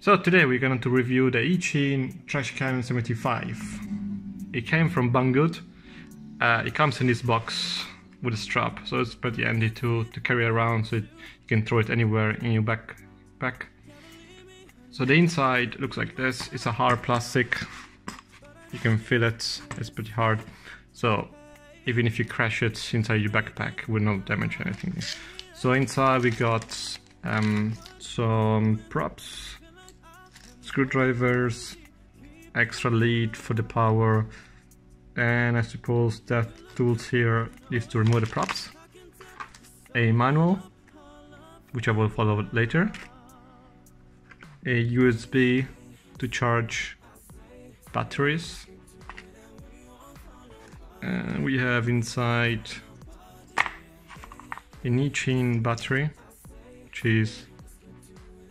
So today we're going to review the Eachine TrashCan 75. It came from Banggood. It comes in this box with a strap, so it's pretty handy to carry around, so you can throw it anywhere in your backpack. So the inside looks like this. It's a hard plastic. You can feel it. It's pretty hard. So even if you crash it inside your backpack, it will not damage anything. So inside we got some props, screwdrivers, extra lead for the power, and I suppose that tools here is to remove the props, a manual, which I will follow later, a USB to charge batteries, and we have inside an Eachine battery, which is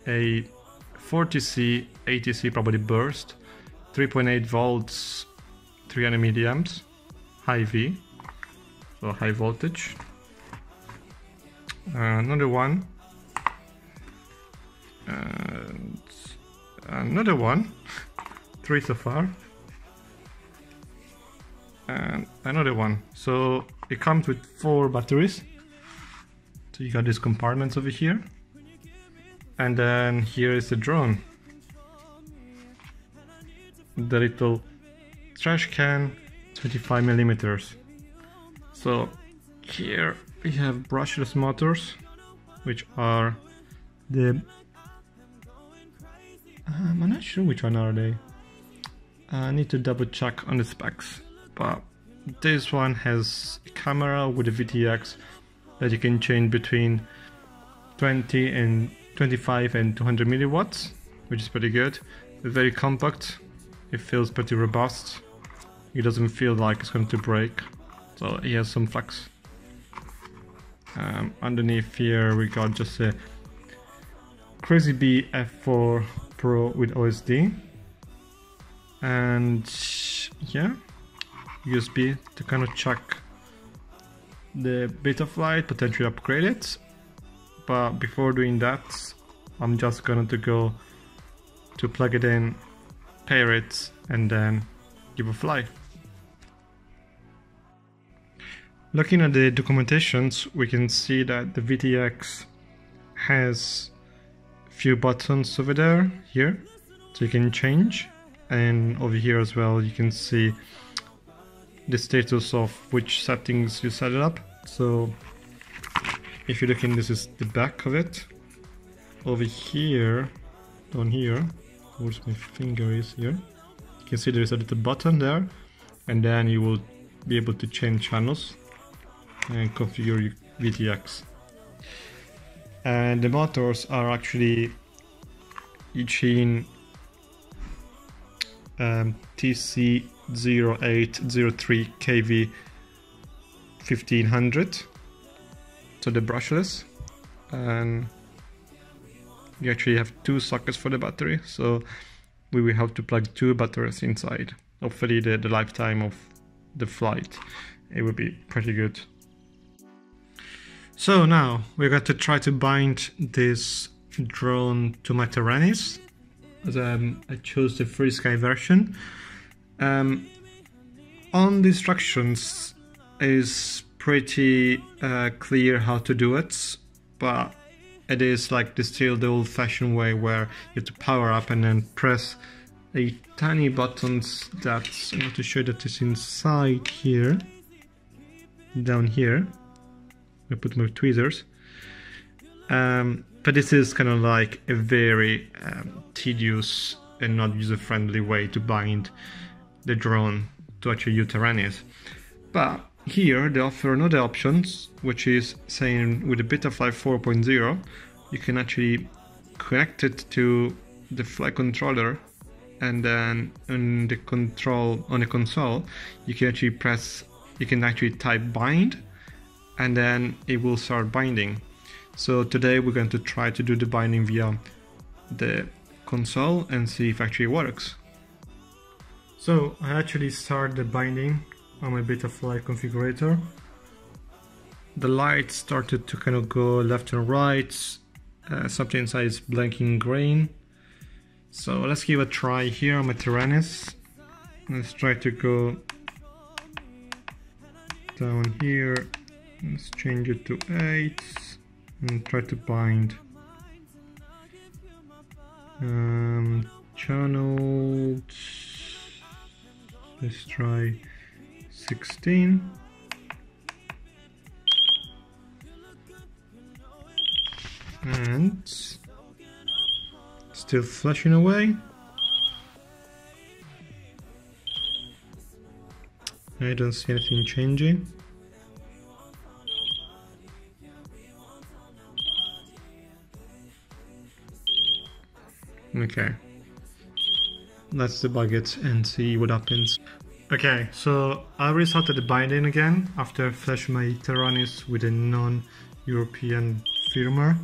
a 40C 80C probably burst, 3.8 volts, 300 milliamps, high V, so high voltage. Another one, and another one, 3 so far, and another one. So it comes with 4 batteries. So you got these compartments over here, and then here is the drone, the little trash can, 25 millimeters. So here we have brushless motors, which are the I'm not sure which one are they. I need to double check on the specs, but this one has a camera with a VTX that you can change between 20 and 25 and 200 milliwatts, which is pretty good. It's very compact. It feels pretty robust. It doesn't feel like it's going to break, so it has some flex. Underneath here we got just a Crazy Bee F4 Pro with OSD, and yeah, USB to kind of check the beta flight, potentially upgrade it. But before doing that, I'm just going to go to plug it in, pair it, and then give a fly. Looking at the documentations, we can see that the VTX has a few buttons over there, here, so you can change, and over here as well you can see the status of which settings you set it up. So if you're looking, this is the back of it. Over here, down here, where's my finger is here, you can see there is a little button there, and then you will be able to change channels and configure your VTX. And the motors are actually Eachine TC0803 kV 1500, so the brushless, and you actually have 2 sockets for the battery, so we will have to plug 2 batteries inside. Hopefully the lifetime of the flight, it will be pretty good. So now we're going to try to bind this drone to my Tyrannis, as I chose the Free Sky version. On the instructions is pretty clear how to do it, but it is like still the old-fashioned way where you have to power up and then press a tiny buttons that I'm going to show that is inside here, down here. I put my tweezers, but this is kind of like a very tedious and not user-friendly way to bind the drone to actually use Tyrannis. But here they offer another options, which is saying with the Betafly 4.0 you can actually connect it to the flight controller, and then on the console you can actually type bind, and then it will start binding. So today we're going to try to do the binding via the console and see if it actually works. So I actually start the binding on my Betafly configurator. The light started to kind of go left and right, something inside is blinking green. So let's give a try here on my Tyrannus. Let's try to go down here. Let's change it to 8 and try to bind. Channeled. Let's try 16. And still flashing away. I don't see anything changing. Okay, let's debug it and see what happens. Okay, so I restarted the binding again after flashing my Tyrannus with a non-European firmware,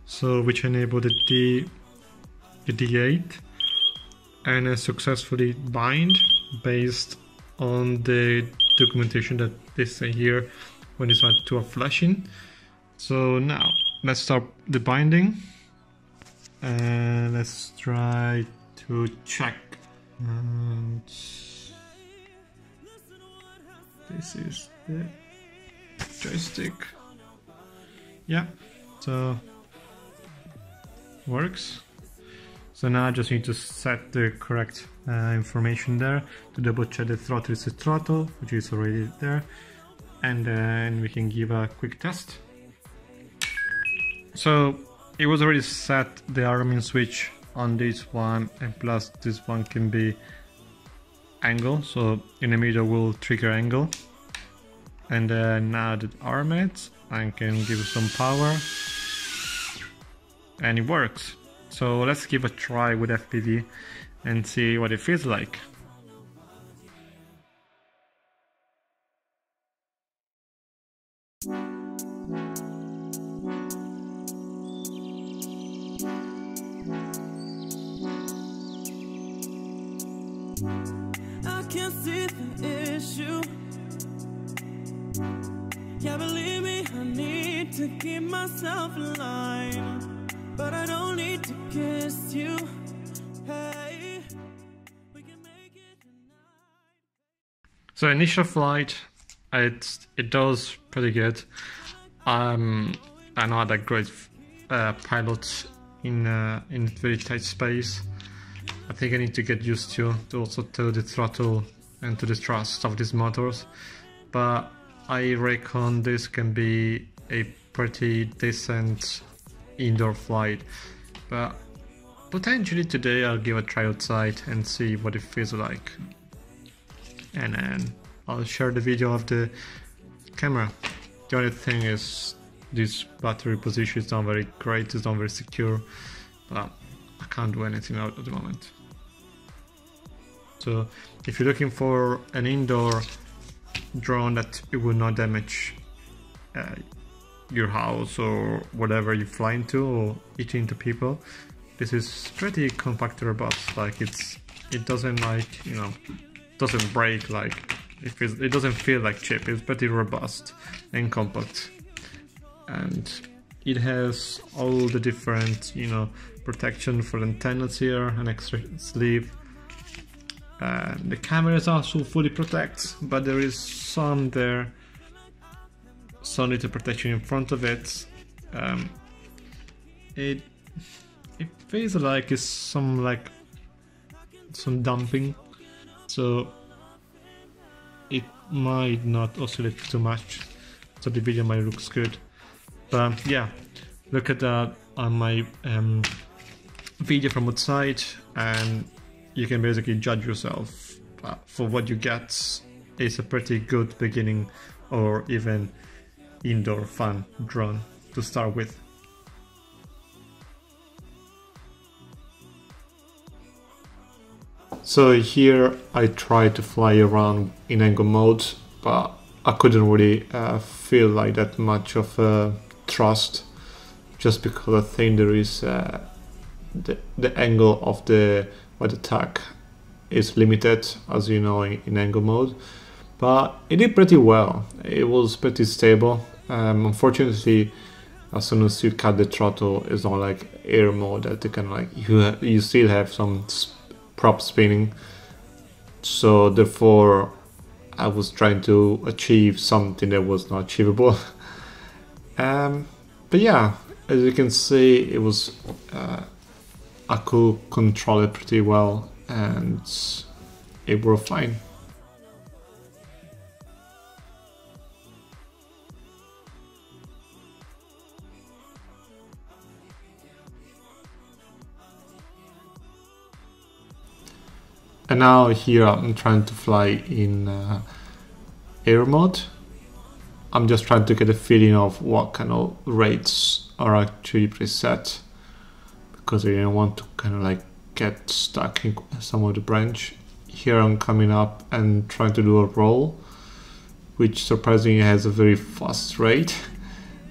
so which enabled the D8, and I successfully bind based on the documentation that they say here when it's at 2 flashing. So now let's start the binding and let's try to check. And this is the joystick. Yeah, so works. So now I just need to set the correct information there to double check the throttle is the throttle, which is already there, and then we can give a quick test. So it was already set the alarming switch on this one, and plus this one can be angle, so in the middle will trigger angle. And then now the Airmode, I can give it some power and it works. So let's give a try with FPV and see what it feels like. I can't see the issue. Yeah, believe me, I need to keep myself alive, but I don't need to kiss you. Hey, we can make it tonight. So initial flight, it does pretty good. I'm not that great pilot in very tight space. I think I need to get used to also to the throttle and to the thrust of these motors, but I reckon this can be a pretty decent indoor flight. But potentially today I'll give a try outside and see what it feels like, and then I'll share the video of the camera. The only thing is this battery position is not very great, it's not very secure, but I can't do anything out at the moment. So if you're looking for an indoor drone that it will not damage your house or whatever you fly into or eat into people, this is pretty compact robust. Like it doesn't, like, you know, doesn't break, like it doesn't feel like cheap. It's pretty robust and compact, and it has all the different, you know, protection for antennas here, an extra sleeve. The camera is also fully protected, but there is some little protection in front of it. It feels like it's some dumping, so it might not oscillate too much, so the video might look good. But yeah, look at that on my video from outside, and you can basically judge yourself for what you get. It's a pretty good beginning or even indoor fun drone to start with. So here I tried to fly around in angle mode, but I couldn't really feel like that much of thrust, just because I think there is the angle of the tack is limited, as you know, in angle mode. But it did pretty well. It was pretty stable. Unfortunately, as soon as you cut the throttle, it's not like air mode that you can like you still have some prop spinning. So therefore I was trying to achieve something that was not achievable. But yeah, as you can see, it was I could control it pretty well and it worked fine. And now here I'm trying to fly in air mode. I'm just trying to get a feeling of what kind of rates are actually preset, because I don't want to kind of like get stuck in some of the branch. Here I'm coming up and trying to do a roll, which surprisingly has a very fast rate.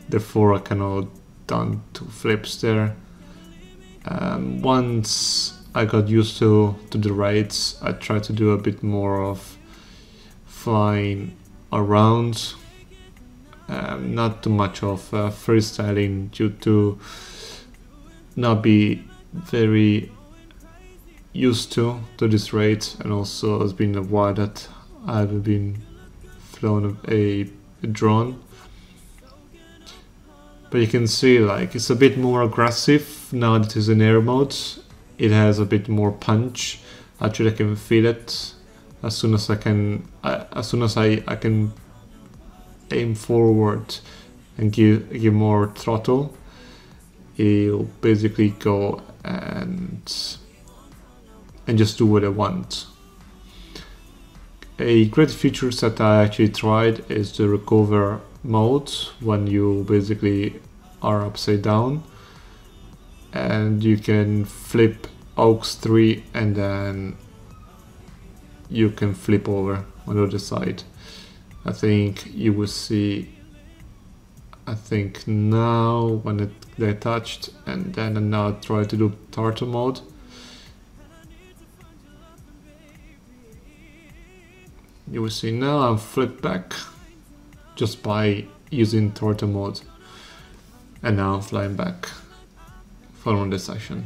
Therefore I kind of done 2 flips there. Once I got used to the rates, I tried to do a bit more of flying around, not too much of freestyling due to not be very used to this rate, and also it's been a while that I've been flown a drone. But you can see like it's a bit more aggressive now that it's in air mode. It has a bit more punch. Actually I can feel it as soon as I can I can aim forward and give more throttle. It'll basically go and just do what I want. A great feature that I actually tried is the recover mode, when you basically are upside down and you can flip aux 3 and then you can flip over on the other side. I think you will see, I think now when they touched, and then I now try to do turtle mode. You will see now I'm flipped back just by using turtle mode, and now I'm flying back following the session.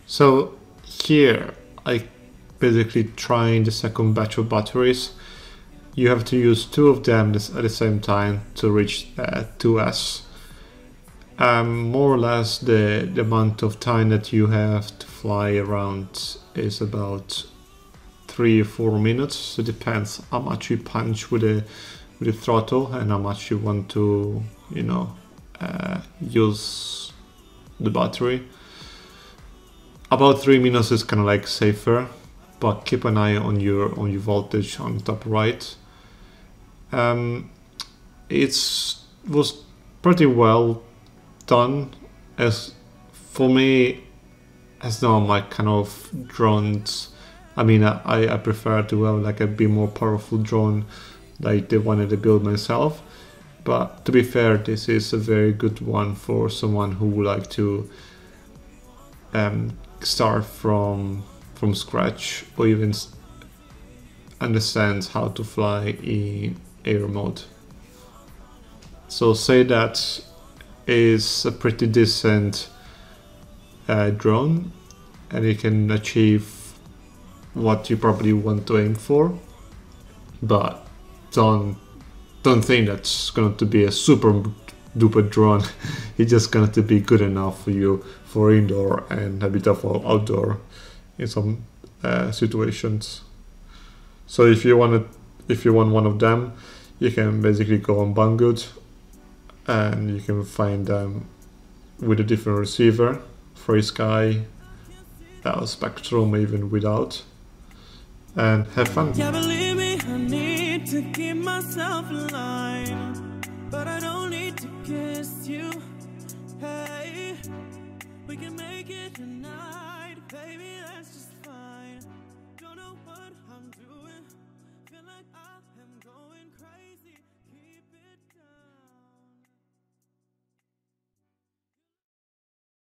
So here I basically trying the second batch of batteries. You have to use 2 of them at the same time to reach 2S. More or less the amount of time that you have to fly around is about 3 or 4 minutes. So it depends how much you punch with the throttle and how much you want to, you know, use the battery. About 3 minutes is kind of like safer, but keep an eye on your voltage on the top right. It was pretty well done. As for me, as not my kind of drones. I mean, I prefer to have like a bit more powerful drone, like the one that I built myself. But to be fair, this is a very good one for someone who would like to start from scratch, or even understands how to fly in air mode. So say that is a pretty decent drone, and you can achieve what you probably want to aim for, but don't think that's going to be a super duper drone. It's just going to be good enough for you for indoor and a bit of outdoor in some situations. So if you want one of them, you can basically go on Banggood and you can find them with a different receiver, FreeSky, Spectrum, even without, and have fun. Yeah, believe me, I need to keep myself alive, but I don't need to kiss you. Hey, we can make it tonight, baby, that's just fine. Don't know what I'm doing, feel like